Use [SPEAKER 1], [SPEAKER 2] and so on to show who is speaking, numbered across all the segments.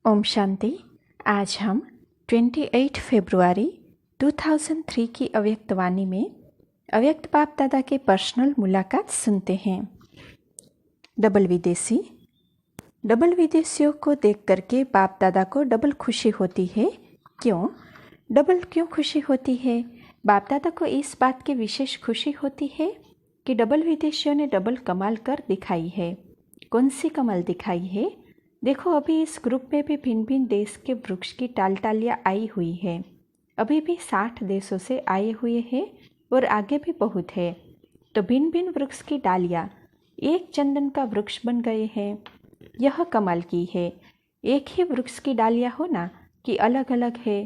[SPEAKER 1] ओम शांति। आज हम 28 फरवरी 2003 की अव्यक्त वाणी में अव्यक्त बाप दादा के पर्सनल मुलाकात सुनते हैं। डबल विदेशियों को देख करके बाप दादा को डबल खुशी होती है। क्यों खुशी होती है? बाप दादा को इस बात की विशेष खुशी होती है कि डबल विदेशियों ने डबल कमाल कर दिखाई है। कौन सी कमाल दिखाई है? देखो, अभी इस ग्रुप में भी भिन्न भिन्न देश के वृक्ष की टालियाँ आई हुई है। अभी भी 60 देशों से आए हुए हैं और आगे भी बहुत है। तो भिन्न भिन्न वृक्ष की डालियाँ एक चंदन का वृक्ष बन गए हैं। यह कमाल की है। एक ही वृक्ष की डालियाँ हो ना कि अलग अलग है,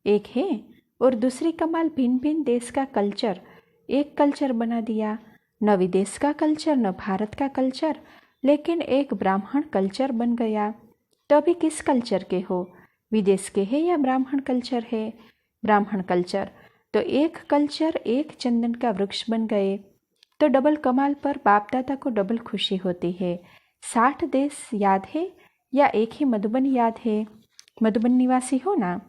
[SPEAKER 1] एक है। और दूसरी कमाल भिन्न भिन्न देश का कल्चर एक कल्चर बना दिया। न विदेश का कल्चर न भारत का कल्चर, लेकिन एक ब्राह्मण कल्चर बन गया। तो अभी किस कल्चर के हो? विदेश के है या ब्राह्मण कल्चर है? ब्राह्मण कल्चर। तो एक कल्चर एक चंदन का वृक्ष बन गए। तो डबल कमाल पर बाप दादा को डबल खुशी होती है। 60 देश याद है या एक ही मधुबन याद है? मधुबन निवासी हो ना,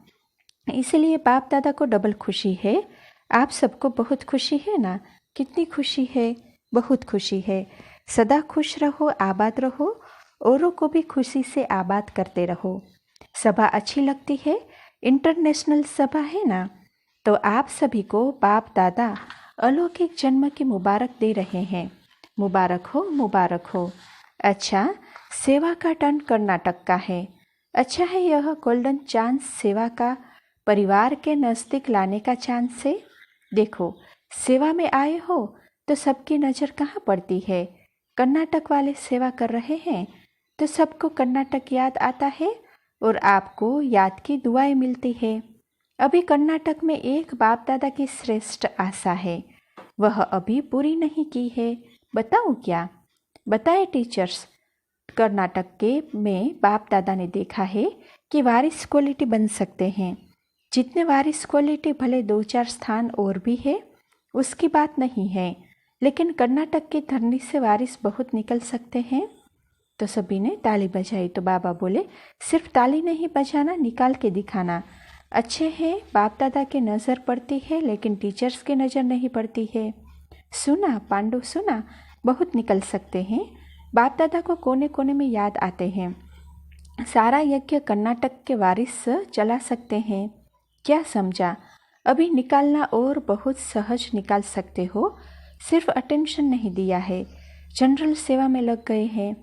[SPEAKER 1] इसलिए बाप दादा को डबल खुशी है। आप सबको बहुत खुशी है ना? कितनी खुशी है? बहुत खुशी है। सदा खुश रहो, आबाद रहो, औरों को भी खुशी से आबाद करते रहो। सभा अच्छी लगती है, इंटरनेशनल सभा है ना। तो आप सभी को बाप दादा अलौकिक जन्म की मुबारक दे रहे हैं। मुबारक हो, मुबारक हो। अच्छा, सेवा का टर्न कर्नाटक का है। अच्छा है, यह गोल्डन चांस सेवा का परिवार के नज़दीक लाने का चांस है। देखो, सेवा में आए हो तो सबकी नज़र कहाँ पड़ती है? कर्नाटक वाले सेवा कर रहे हैं तो सबको कर्नाटक याद आता है और आपको याद की दुआएं मिलती है। अभी कर्नाटक में एक बाप दादा की श्रेष्ठ आशा है, वह अभी पूरी नहीं की है। बताऊं क्या? बताए टीचर्स। कर्नाटक के में बाप दादा ने देखा है कि वारिस क्वालिटी बन सकते हैं। जितने वारिस क्वालिटी भले 2-4 स्थान और भी है, उसकी बात नहीं है, लेकिन कर्नाटक की धरनी से वारिस बहुत निकल सकते हैं। तो सभी ने ताली बजाई। तो बाबा बोले, सिर्फ ताली नहीं बजाना, निकाल के दिखाना। अच्छे हैं, बाप दादा की नज़र पड़ती है लेकिन टीचर्स की नज़र नहीं पड़ती है। सुना पांडु, सुना, बहुत निकल सकते हैं। बाप दादा को कोने कोने में याद आते हैं। सारा यज्ञ कर्नाटक के वारिस चला सकते हैं। क्या समझा? अभी निकालना और बहुत सहज निकाल सकते हो। सिर्फ अटेंशन नहीं दिया है, जनरल सेवा में लग गए हैं।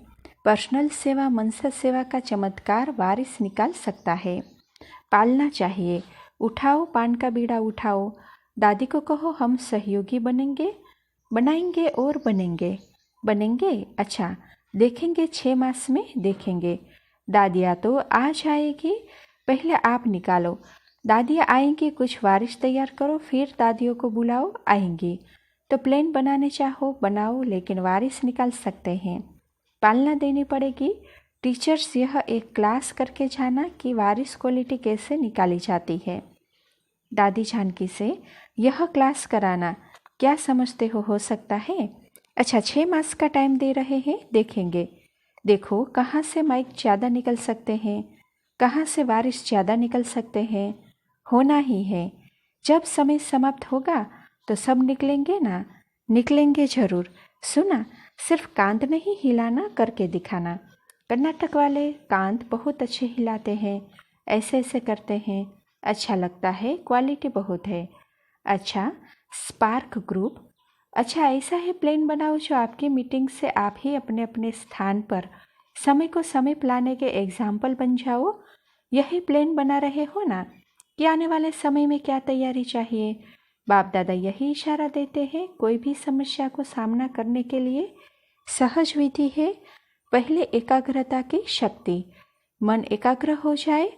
[SPEAKER 1] पर्सनल सेवा, मनसा सेवा का चमत्कार वारिस निकाल सकता है। पालना चाहिए। उठाओ पान का बीड़ा, उठाओ। दादी को कहो हम सहयोगी बनेंगे, बनाएंगे और बनेंगे। अच्छा, देखेंगे 6 मास में देखेंगे। दादियाँ तो आ जाएगी, पहले आप निकालो। दादियाँ आएंगी, कुछ वारिस तैयार करो, फिर दादियों को बुलाओ, आएंगी। तो प्लेन बनाने चाहो बनाओ, लेकिन वारिस निकाल सकते हैं। पालना देनी पड़ेगी। टीचर्स, यह एक क्लास करके जाना कि वारिस क्वालिटी कैसे निकाली जाती है। दादी जानकी से यह क्लास कराना। क्या समझते हो सकता है? अच्छा, 6 मास का टाइम दे रहे हैं, देखेंगे। देखो कहाँ से माइक ज़्यादा निकल सकते हैं, कहाँ से वारिस ज़्यादा निकल सकते हैं। होना ही है। जब समय समाप्त होगा तो सब निकलेंगे ना? निकलेंगे जरूर। सुना, सिर्फ कांध नहीं हिलाना, करके दिखाना। कर्नाटक वाले कांध बहुत अच्छे हिलाते हैं, ऐसे ऐसे करते हैं, अच्छा लगता है, क्वालिटी बहुत है। अच्छा, स्पार्क ग्रुप। अच्छा, ऐसा है, प्लान बनाओ जो आपकी मीटिंग से आप ही अपने अपने स्थान पर समय को समीप लाने के एग्जाम्पल बन जाओ। यही प्लान बना रहे हो ना कि आने वाले समय में क्या तैयारी चाहिए। बाप दादा यही इशारा देते हैं। कोई भी समस्या को सामना करने के लिए सहज विधि है। पहले एकाग्रता की शक्ति। मन एकाग्र हो जाए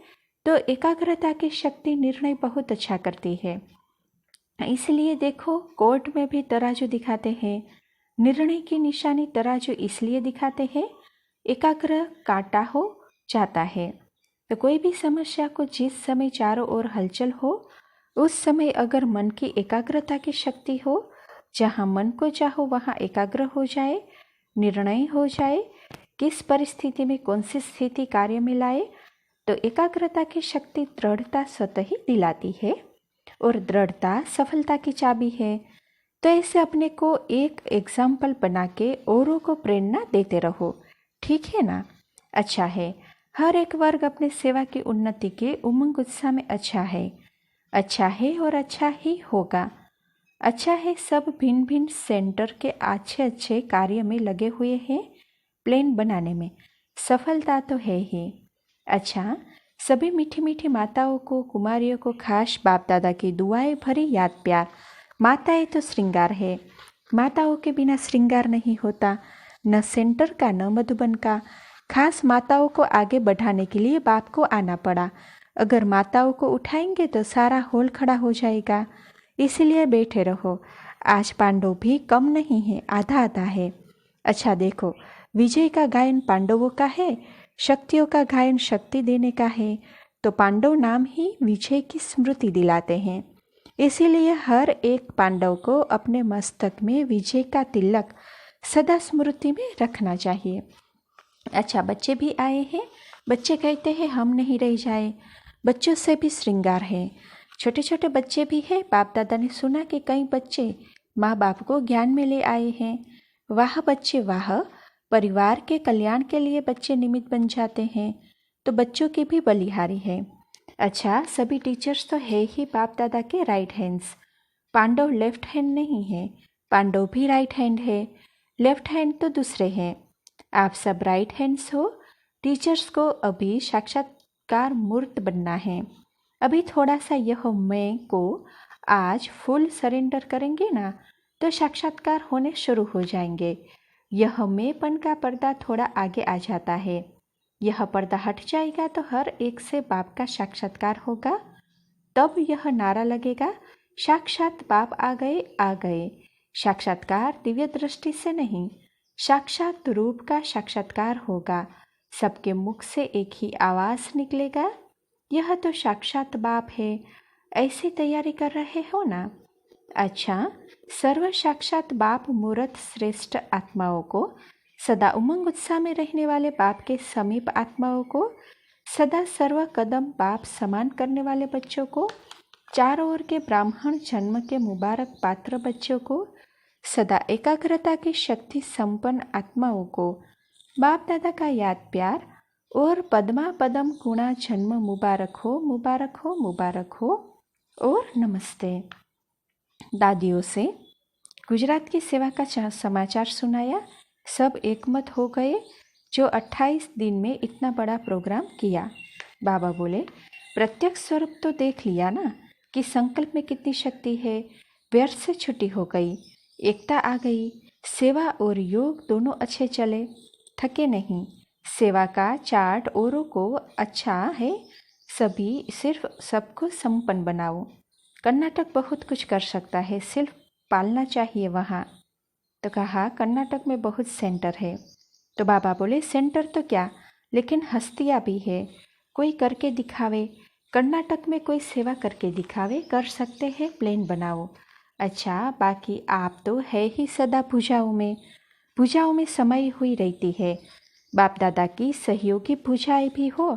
[SPEAKER 1] तो एकाग्रता की शक्ति निर्णय बहुत अच्छा करती है। इसलिए देखो, कोर्ट में भी तराजू दिखाते हैं। निर्णय की निशानी तराजू इसलिए दिखाते हैं, एकाग्र काटा हो जाता है। तो कोई भी समस्या को जिस समय चारों ओर हलचल हो, उस समय अगर मन की एकाग्रता की शक्ति हो, जहाँ मन को चाहो वहाँ एकाग्र हो जाए, निर्णय हो जाए, किस परिस्थिति में कौन सी स्थिति कार्य में लाए, तो एकाग्रता की शक्ति दृढ़ता स्वतः ही दिलाती है और दृढ़ता सफलता की चाबी है। तो ऐसे अपने को एक एग्जाम्पल बना के औरों को प्रेरणा देते रहो, ठीक है ना? अच्छा है, हर एक वर्ग अपने सेवा की उन्नति के उमंग उत्साह में अच्छा है और अच्छा ही होगा। अच्छा है, सब भिन्न भिन्न सेंटर के अच्छे अच्छे कार्य में लगे हुए हैं, प्लेन बनाने में सफलता तो है ही। अच्छा, सभी मीठी मीठी माताओं को, कुमारियों को खास बाप दादा की दुआएं भरी याद प्यार। माताएं तो श्रृंगार है, माताओं के बिना श्रृंगार नहीं होता, न सेंटर का न मधुबन का। खास माताओं को आगे बढ़ाने के लिए बाप को आना पड़ा। अगर माताओं को उठाएंगे तो सारा हॉल खड़ा हो जाएगा, इसीलिए बैठे रहो। आज पांडव भी कम नहीं है, आधा आधा है। अच्छा देखो, विजय का गायन पांडवों का है, शक्तियों का गायन शक्ति देने का है। तो पांडव नाम ही विजय की स्मृति दिलाते हैं, इसीलिए हर एक पांडव को अपने मस्तक में विजय का तिलक सदा स्मृति में रखना चाहिए। अच्छा, बच्चे भी आए हैं। बच्चे कहते हैं हम नहीं रह जाए, बच्चों से भी श्रृंगार है। छोटे छोटे बच्चे भी हैं। बाप दादा ने सुना कि कई बच्चे माँ बाप को ज्ञान में ले आए हैं। वाह बच्चे वाह, परिवार के कल्याण के लिए बच्चे निमित्त बन जाते हैं, तो बच्चों की भी बलिहारी है। अच्छा, सभी टीचर्स तो है ही बाप दादा के right hands. Pandav left hand नहीं है, पांडव भी राइट हैंड है, लेफ्ट हैंड तो दूसरे हैं। आप सब राइट हैंड्स हो। टीचर्स को अभी साक्षात्कार मूर्त बनना है। अभी थोड़ा सा यह मैं को आज फुल सरेंडर करेंगे ना, तो साक्षात्कार होने शुरू हो जाएंगे। यह मैंपन का पर्दा थोड़ा आगे आ जाता है। यह पर्दा हट जाएगा तो हर एक से बाप का साक्षात्कार होगा। तब यह नारा लगेगा, साक्षात बाप आ गए। साक्षात्कार दिव्य दृष्टि से नहीं, साक्षात रूप का साक्षात्कार होगा। सबके मुख से एक ही आवाज निकलेगा, यह तो साक्षात बाप है। ऐसी तैयारी कर रहे हो ना? अच्छा, सर्व साक्षात बाप मूर्त श्रेष्ठ आत्माओं को, सदा उमंग उत्साह में रहने वाले बाप के समीप आत्माओं को, सदा सर्व कदम बाप समान करने वाले बच्चों को, चारों ओर के ब्राह्मण जन्म के मुबारक पात्र बच्चों को, सदा एकाग्रता की शक्ति संपन्न आत्माओं को बाप दादा का याद प्यार और पद्मा पदम गुणा जन्म मुबारक हो, मुबारक हो, मुबारक हो और नमस्ते। दादियों से गुजरात की सेवा का समाचार सुनाया। सब एकमत हो गए जो 28 दिन में इतना बड़ा प्रोग्राम किया। बाबा बोले, प्रत्यक्ष स्वरूप तो देख लिया ना कि संकल्प में कितनी शक्ति है। व्यर्थ से छुट्टी हो गई, एकता आ गई। सेवा और योग दोनों अच्छे चले, थके नहीं। सेवा का चार्ट औरों को अच्छा है, सभी सिर्फ सबको संपन्न बनाओ। कर्नाटक बहुत कुछ कर सकता है, सिर्फ पालना चाहिए वहाँ। तो कहा कर्नाटक में बहुत सेंटर है। तो बाबा बोले, सेंटर तो क्या, लेकिन हस्तियाँ भी है, कोई करके दिखावे। कर्नाटक में कोई सेवा करके दिखावे, कर सकते हैं, प्लेन बनाओ। अच्छा, बाकी आप तो है ही सदा पूजाओं में समय हुई रहती है। बाप दादा की सहयोगी पूजाएं भी हो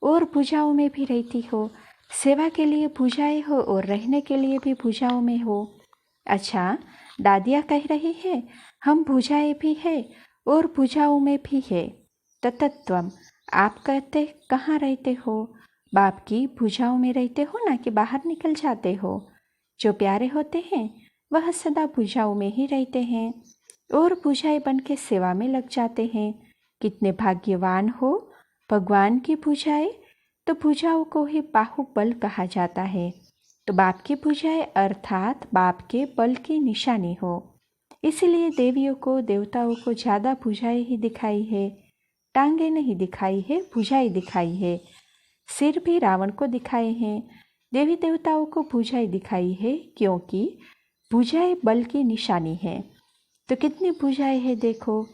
[SPEAKER 1] और पूजाओं में भी रहती हो। सेवा के लिए पूजाएं हो और रहने के लिए भी पूजाओं में हो। अच्छा, दादिया कह रही है हम पूजाएं भी है और पूजाओं में भी है। तत्त्वम, आप कहते कहाँ रहते हो? बाप की पूजाओं में रहते हो ना कि बाहर निकल जाते हो? जो प्यारे होते हैं वह सदा पूजाओं में ही रहते हैं और पूजाएं बन के सेवा में लग जाते हैं। कितने भाग्यवान हो। भगवान की पूजाएं, तो पूजाओं को ही बाहुबल कहा जाता है। तो बाप की पूजाएं अर्थात बाप के बल की निशानी हो। इसलिए देवियों को, देवताओं को ज़्यादा पूजाएं ही दिखाई है। टांगे नहीं दिखाई है, पूजाएं दिखाई है। सिर भी रावण को दिखाए हैं। देवी देवताओं को पूजाएं दिखाई है, क्योंकि पूजाएं बल की निशानी है। तो कितनी पूजाएं है देखो।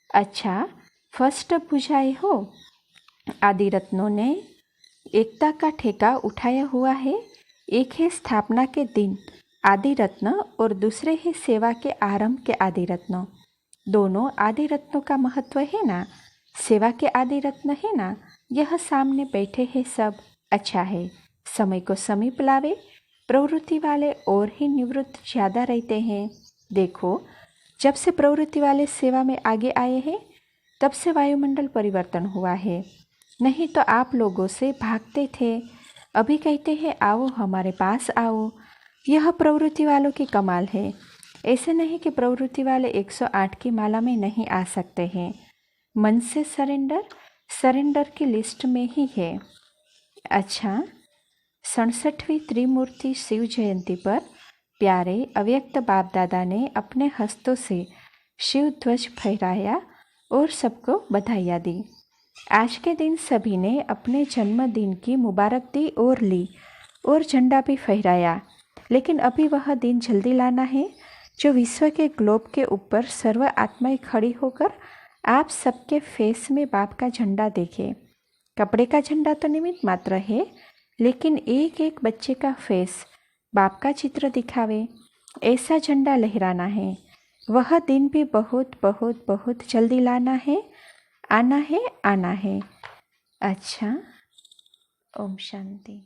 [SPEAKER 1] अच्छा, फर्स्ट पूजाएं हो, आदि रत्नों ने एकता का ठेका उठाया हुआ है। एक है स्थापना के दिन आदि रत्न और दूसरे है सेवा के आरंभ के आदि रत्न। दोनों आदि रत्नों का महत्व है ना। सेवा के आदि रत्न है ना, यह सामने बैठे हैं सब, अच्छा है। समय को समीप लावे, प्रवृत्ति वाले और ही निवृत्त ज़्यादा रहते हैं। देखो, जब से प्रवृत्ति वाले सेवा में आगे आए हैं तब से वायुमंडल परिवर्तन हुआ है। नहीं तो आप लोगों से भागते थे, अभी कहते हैं आओ हमारे पास आओ। यह प्रवृत्ति वालों की कमाल है। ऐसे नहीं कि प्रवृत्ति वाले 108 की माला में नहीं आ सकते हैं। मन से सरेंडर की लिस्ट में ही है। अच्छा, 67वीं त्रिमूर्ति शिव जयंती पर प्यारे अव्यक्त बाप दादा ने अपने हस्तों से शिव ध्वज फहराया और सबको बधाइयाँ दी। आज के दिन सभी ने अपने जन्मदिन की मुबारक दी और ली और झंडा भी फहराया। लेकिन अभी वह दिन जल्दी लाना है जो विश्व के ग्लोब के ऊपर सर्व आत्माएं खड़ी होकर आप सबके फेस में बाप का झंडा देखे। कपड़े का झंडा तो निमित्त मात्र है, लेकिन एक एक बच्चे का फेस बाप का चित्र दिखावे, ऐसा झंडा लहराना है। वह दिन भी बहुत बहुत बहुत जल्दी लाना है, आना है, आना है। अच्छा, ओम शांति।